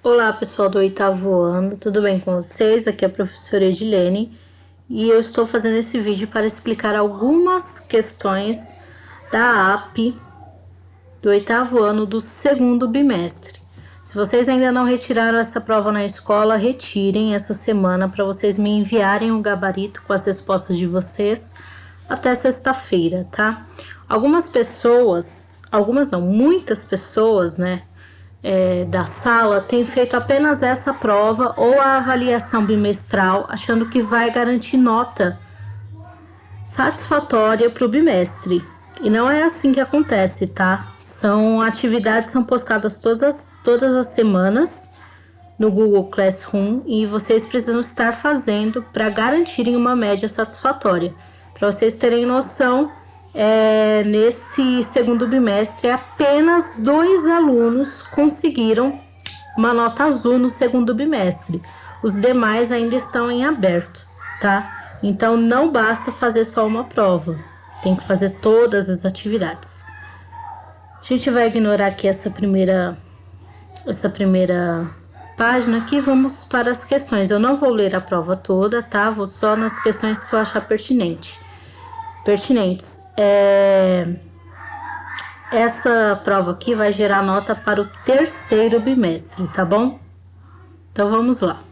Olá, pessoal do oitavo ano, tudo bem com vocês? Aqui é a professora Edilene e eu estou fazendo esse vídeo para explicar algumas questões da AP do oitavo ano do segundo bimestre. Se vocês ainda não retiraram essa prova na escola, retirem essa semana para vocês me enviarem o gabarito com as respostas de vocês até sexta-feira, tá? Muitas pessoas, né? Da sala tem feito apenas essa prova ou a avaliação bimestral, achando que vai garantir nota satisfatória para o bimestre. E não é assim que acontece, tá? São postadas todas as semanas no Google Classroom e vocês precisam estar fazendo para garantirem uma média satisfatória. Para vocês terem noção, nesse segundo bimestre, apenas 2 alunos conseguiram uma nota azul no segundo bimestre. Os demais ainda estão em aberto, tá? Então, não basta fazer só uma prova. Tem que fazer todas as atividades. A gente vai ignorar aqui essa primeira página aqui. Vamos para as questões. Eu não vou ler a prova toda, tá? Vou só nas questões que eu achar pertinentes. Essa prova aqui vai gerar nota para o terceiro bimestre, tá bom? Então, vamos lá.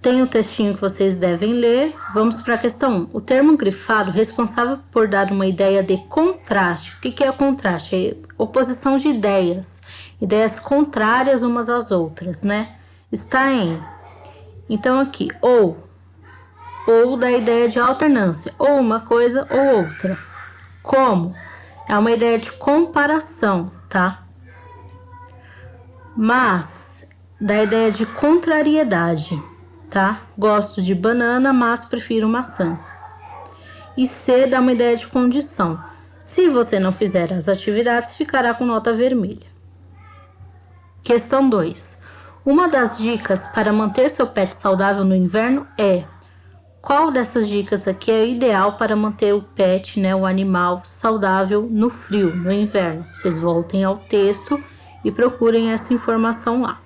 Tem o textinho que vocês devem ler. Vamos para a questão 1. O termo grifado responsável por dar uma ideia de contraste. O que é o contraste? É oposição de ideias. Ideias contrárias umas às outras, né? Está em... Então, aqui, ou da ideia de alternância, ou uma coisa ou outra. Como? É uma ideia de comparação, tá? Mas, da ideia de contrariedade, tá? Gosto de banana, mas prefiro maçã. E C dá uma ideia de condição. Se você não fizer as atividades, ficará com nota vermelha. Questão 2. Uma das dicas para manter seu pet saudável no inverno é: qual dessas dicas aqui é ideal para manter o pet, né, o animal, saudável no frio, no inverno? Vocês voltem ao texto e procurem essa informação lá.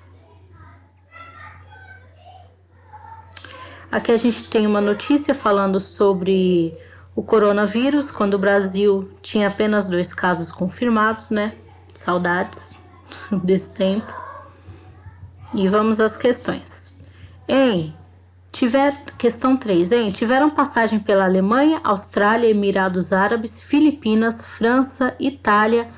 Aqui a gente tem uma notícia falando sobre o coronavírus, quando o Brasil tinha apenas 2 casos confirmados, né? Saudades desse tempo. E vamos às questões. Questão 3, tiveram passagem pela Alemanha, Austrália, Emirados Árabes, Filipinas, França, Itália,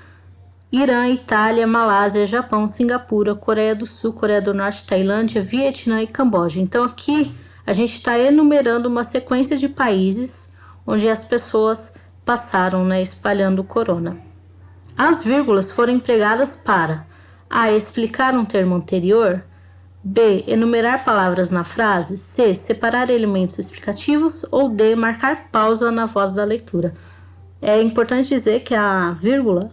Irã, Itália, Malásia, Japão, Singapura, Coreia do Sul, Coreia do Norte, Tailândia, Vietnã e Camboja. Então, aqui a gente está enumerando uma sequência de países onde as pessoas passaram, né, espalhando o corona. As vírgulas foram empregadas para A. Explicar um termo anterior, B. Enumerar palavras na frase, C. Separar elementos explicativos ou D. Marcar pausa na voz da leitura. É importante dizer que a vírgula,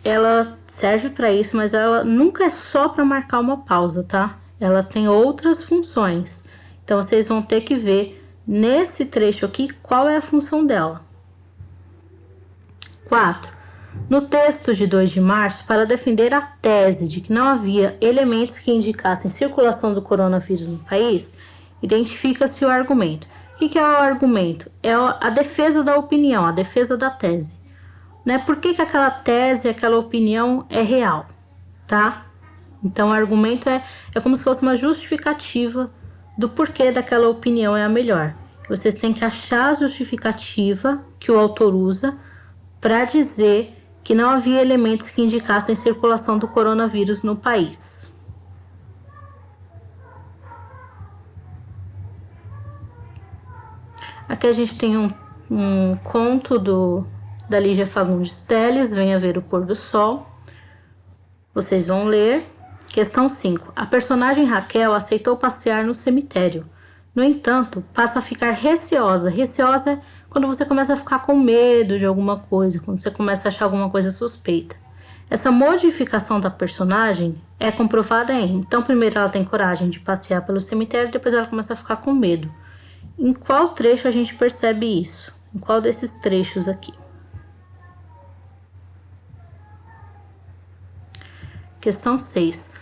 ela serve para isso, mas ela nunca é só para marcar uma pausa, tá? Ela tem outras funções. Então, vocês vão ter que ver nesse trecho aqui qual é a função dela. 4. No texto de 2 de março, para defender a tese de que não havia elementos que indicassem circulação do coronavírus no país, identifica-se o argumento. O que é o argumento? É a defesa da opinião, a defesa da tese. Né? Por que aquela tese, aquela opinião é real, tá? Então, o argumento é como se fosse uma justificativa do porquê daquela opinião é a melhor. Vocês têm que achar a justificativa que o autor usa para dizer que não havia elementos que indicassem circulação do coronavírus no país. Aqui a gente tem um conto da Lígia Fagundes Telles, Venha Ver o Pôr do Sol. Vocês vão ler. Questão 5. A personagem Raquel aceitou passear no cemitério. No entanto, passa a ficar receosa. Receosa é quando você começa a ficar com medo de alguma coisa, quando você começa a achar alguma coisa suspeita. Essa modificação da personagem é comprovada então, primeiro ela tem coragem de passear pelo cemitério, depois ela começa a ficar com medo. Em qual trecho a gente percebe isso? Em qual desses trechos aqui? Questão 6.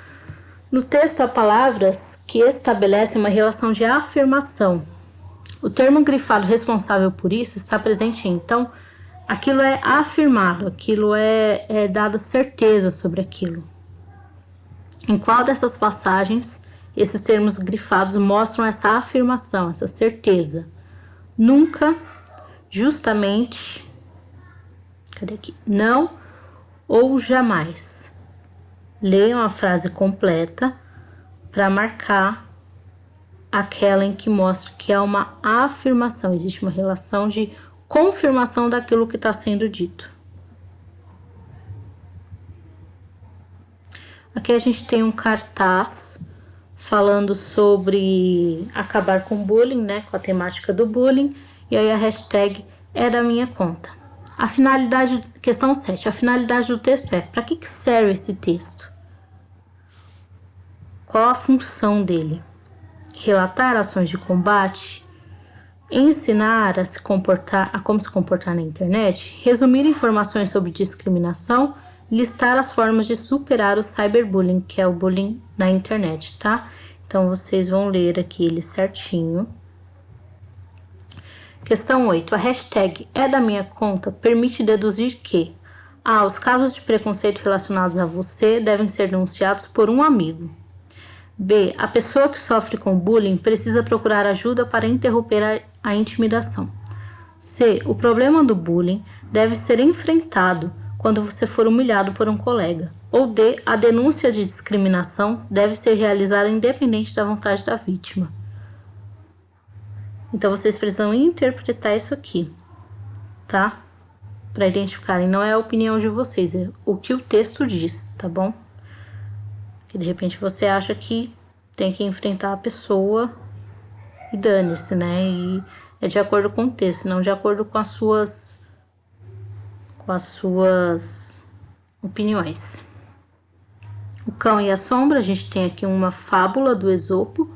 No texto há palavras que estabelecem uma relação de afirmação. O termo grifado responsável por isso está presente em, então, aquilo é afirmado, aquilo é dado certeza sobre aquilo. Em qual dessas passagens esses termos grifados mostram essa afirmação, essa certeza? Nunca, justamente, cadê aqui? Não ou jamais. Leiam a frase completa para marcar aquela em que mostra que é uma afirmação, existe uma relação de confirmação daquilo que está sendo dito. Aqui a gente tem um cartaz falando sobre acabar com o bullying, né, com a temática do bullying, e aí a hashtag é da minha conta. A finalidade, questão 7, a finalidade do texto é: para que serve esse texto? Qual a função dele? Relatar ações de combate, ensinar a como se comportar na internet, resumir informações sobre discriminação, listar as formas de superar o cyberbullying, que é o bullying na internet, tá? Então, vocês vão ler aqui ele certinho. Questão 8. A hashtag é da minha conta permite deduzir que A. Os casos de preconceito relacionados a você devem ser denunciados por um amigo. B. A pessoa que sofre com bullying precisa procurar ajuda para interromper a intimidação. C. O problema do bullying deve ser enfrentado quando você for humilhado por um colega. Ou D. A denúncia de discriminação deve ser realizada independente da vontade da vítima. Então, vocês precisam interpretar isso aqui, tá? Para identificarem, não é a opinião de vocês, é o que o texto diz, tá bom? Que de repente você acha que tem que enfrentar a pessoa e dane-se, né? E é de acordo com o texto, não de acordo com as suas opiniões. O Cão e a Sombra, a gente tem aqui uma fábula do Esopo,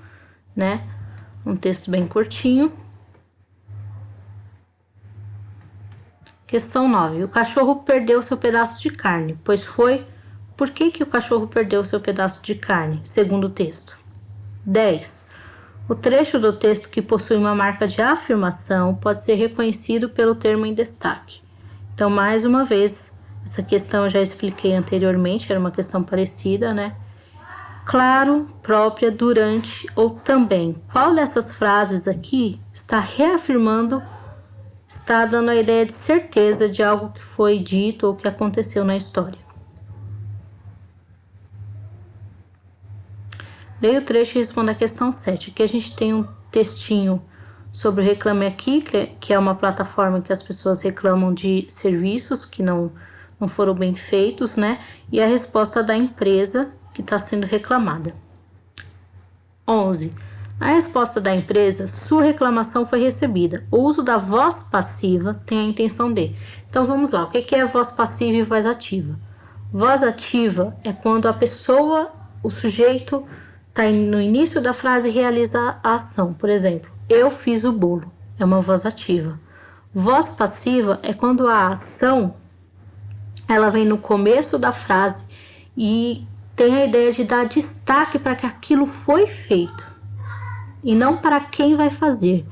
né? Um texto bem curtinho. Questão 9. O cachorro perdeu seu pedaço de carne, pois foi... Por que o cachorro perdeu seu pedaço de carne, segundo o texto? 10. O trecho do texto que possui uma marca de afirmação pode ser reconhecido pelo termo em destaque. Então, mais uma vez, essa questão eu já expliquei anteriormente, era uma questão parecida, né? Claro, própria, durante ou também. Qual dessas frases aqui está reafirmando, está dando a ideia de certeza de algo que foi dito ou que aconteceu na história? Leia o trecho e responda a questão 7. Aqui a gente tem um textinho sobre o Reclame Aqui, que é uma plataforma que as pessoas reclamam de serviços que não foram bem feitos, né? E a resposta da empresa que está sendo reclamada. 11. Na resposta da empresa, sua reclamação foi recebida. O uso da voz passiva tem a intenção de... Então, vamos lá. O que é voz passiva e voz ativa? Voz ativa é quando a pessoa, o sujeito, está no início da frase e realiza a ação. Por exemplo, eu fiz o bolo. É uma voz ativa. Voz passiva é quando a ação ela vem no começo da frase e tem a ideia de dar destaque para que aquilo foi feito e não para quem vai fazer.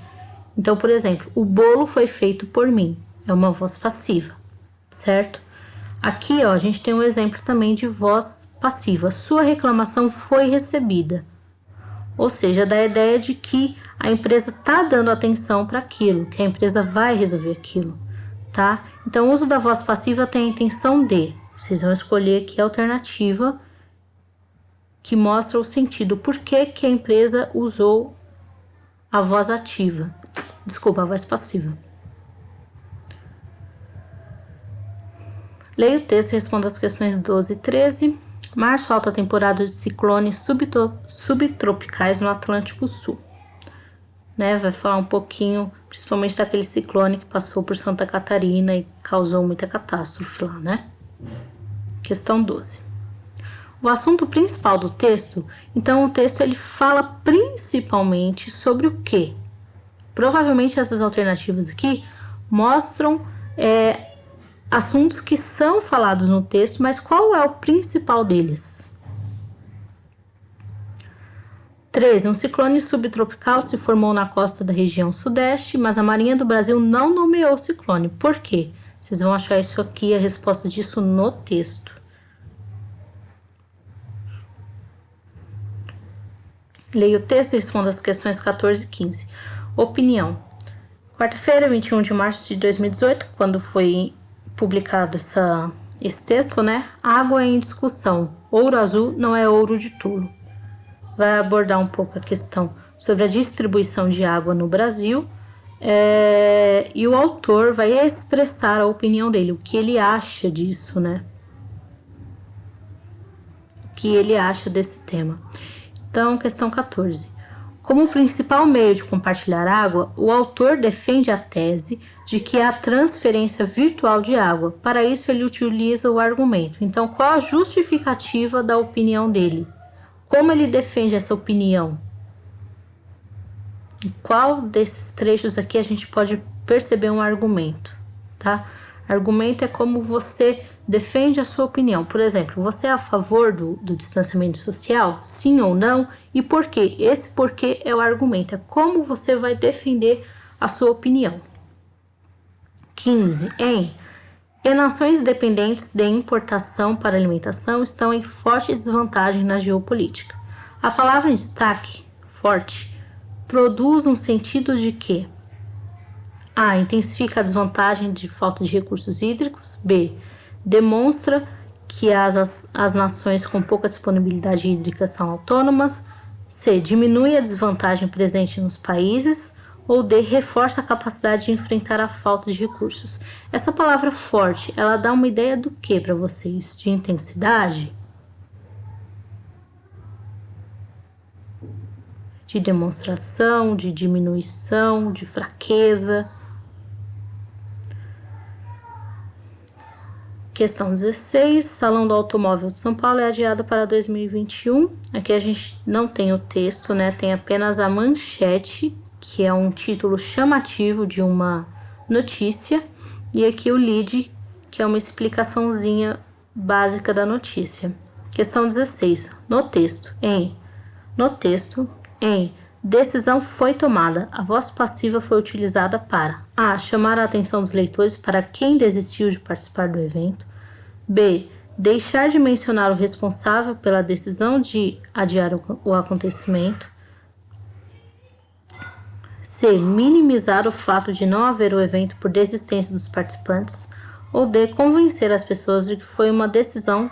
Então, por exemplo, o bolo foi feito por mim. É uma voz passiva, certo? Aqui, ó, a gente tem um exemplo também de voz passiva. Sua reclamação foi recebida. Ou seja, dá a ideia de que a empresa está dando atenção para aquilo, que a empresa vai resolver aquilo, tá? Então, o uso da voz passiva tem a intenção de... Vocês vão escolher aqui a alternativa que mostra o sentido. Por que a empresa usou a voz ativa? Desculpa, a voz passiva. Leia o texto e responda as questões 12 e 13. Março, alta temporada de ciclones subtropicais no Atlântico Sul. Né? Vai falar um pouquinho, principalmente daquele ciclone que passou por Santa Catarina e causou muita catástrofe lá, né? Questão 12. O assunto principal do texto, então o texto ele fala principalmente sobre o quê? Provavelmente essas alternativas aqui mostram assuntos que são falados no texto, mas qual é o principal deles? 13. Um ciclone subtropical se formou na costa da região sudeste, mas a Marinha do Brasil não nomeou o ciclone. Por quê? Vocês vão achar isso aqui, a resposta disso no texto. Leia o texto e responda as questões 14 e 15. Opinião. Quarta-feira, 21 de março de 2018, quando foi publicado esse texto, né? Água em discussão. Ouro azul não é ouro de tolo. Vai abordar um pouco a questão sobre a distribuição de água no Brasil. E o autor vai expressar a opinião dele, o que ele acha disso, né? O que ele acha desse tema. Então, questão 14. Como principal meio de compartilhar água, o autor defende a tese de que há transferência virtual de água. Para isso, ele utiliza o argumento. Então, qual a justificativa da opinião dele? Como ele defende essa opinião? Em qual desses trechos aqui a gente pode perceber um argumento, tá? Argumento é como você defende a sua opinião. Por exemplo, você é a favor do distanciamento social? Sim ou não? E por quê? Esse porquê é o argumento. É como você vai defender a sua opinião. 15. Em nações dependentes de importação para alimentação estão em forte desvantagem na geopolítica. A palavra em destaque, forte, produz um sentido de que A. Intensifica a desvantagem de falta de recursos hídricos. B. Demonstra que as nações com pouca disponibilidade hídrica são autônomas. C. Diminui a desvantagem presente nos países. Ou D. Reforça a capacidade de enfrentar a falta de recursos. Essa palavra forte, ela dá uma ideia do que para vocês? De intensidade? De demonstração, de diminuição, de fraqueza? Questão 16, Salão do Automóvel de São Paulo é adiada para 2021. Aqui a gente não tem o texto, né? Tem apenas a manchete, que é um título chamativo de uma notícia. E aqui o lead, que é uma explicaçãozinha básica da notícia. Questão 16, no texto, decisão foi tomada. A voz passiva foi utilizada para A. Chamar a atenção dos leitores para quem desistiu de participar do evento. B. Deixar de mencionar o responsável pela decisão de adiar o acontecimento. C. Minimizar o fato de não haver o evento por desistência dos participantes. Ou D. Convencer as pessoas de que foi uma decisão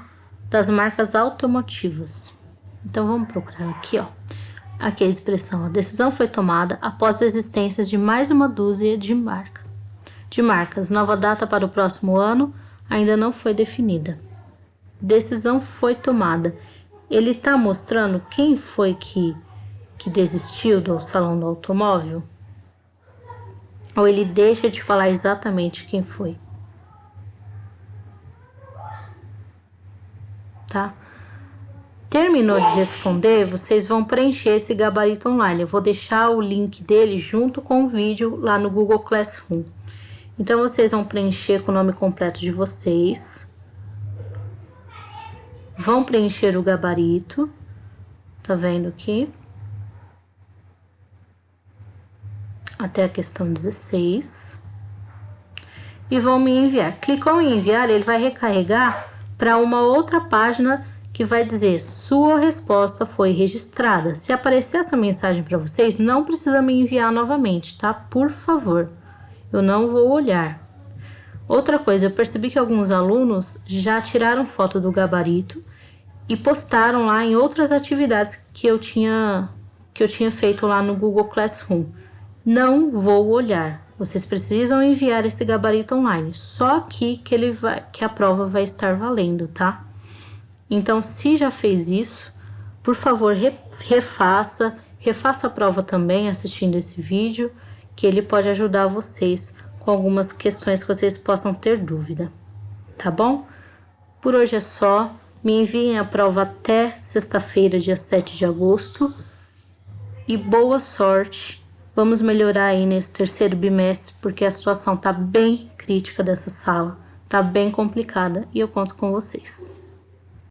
das marcas automotivas. Então vamos procurar aqui, ó. Aqui a expressão, a decisão foi tomada após a existência de mais uma dúzia de marcas. Nova data para o próximo ano ainda não foi definida. Decisão foi tomada. Ele está mostrando quem foi que desistiu do Salão do Automóvel? Ou ele deixa de falar exatamente quem foi? Tá? Terminou de responder, vocês vão preencher esse gabarito online. Eu vou deixar o link dele junto com o vídeo lá no Google Classroom. Então, vocês vão preencher com o nome completo de vocês. Vão preencher o gabarito. Tá vendo aqui? Até a questão 16. E vão me enviar. Clicou em enviar, ele vai recarregar para uma outra página que vai dizer sua resposta foi registrada. Se aparecer essa mensagem para vocês, não precisa me enviar novamente, tá? Por favor, eu não vou olhar. Outra coisa, eu percebi que alguns alunos já tiraram foto do gabarito e postaram lá em outras atividades que eu tinha feito lá no Google Classroom. Não vou olhar. Vocês precisam enviar esse gabarito online. Só aqui que a prova vai estar valendo, tá? Então, se já fez isso, por favor, refaça a prova também assistindo esse vídeo, que ele pode ajudar vocês com algumas questões que vocês possam ter dúvida, tá bom? Por hoje é só, me enviem a prova até sexta-feira, dia 7 de agosto, e boa sorte, vamos melhorar aí nesse terceiro bimestre, porque a situação tá bem crítica dessa sala, tá bem complicada, e eu conto com vocês.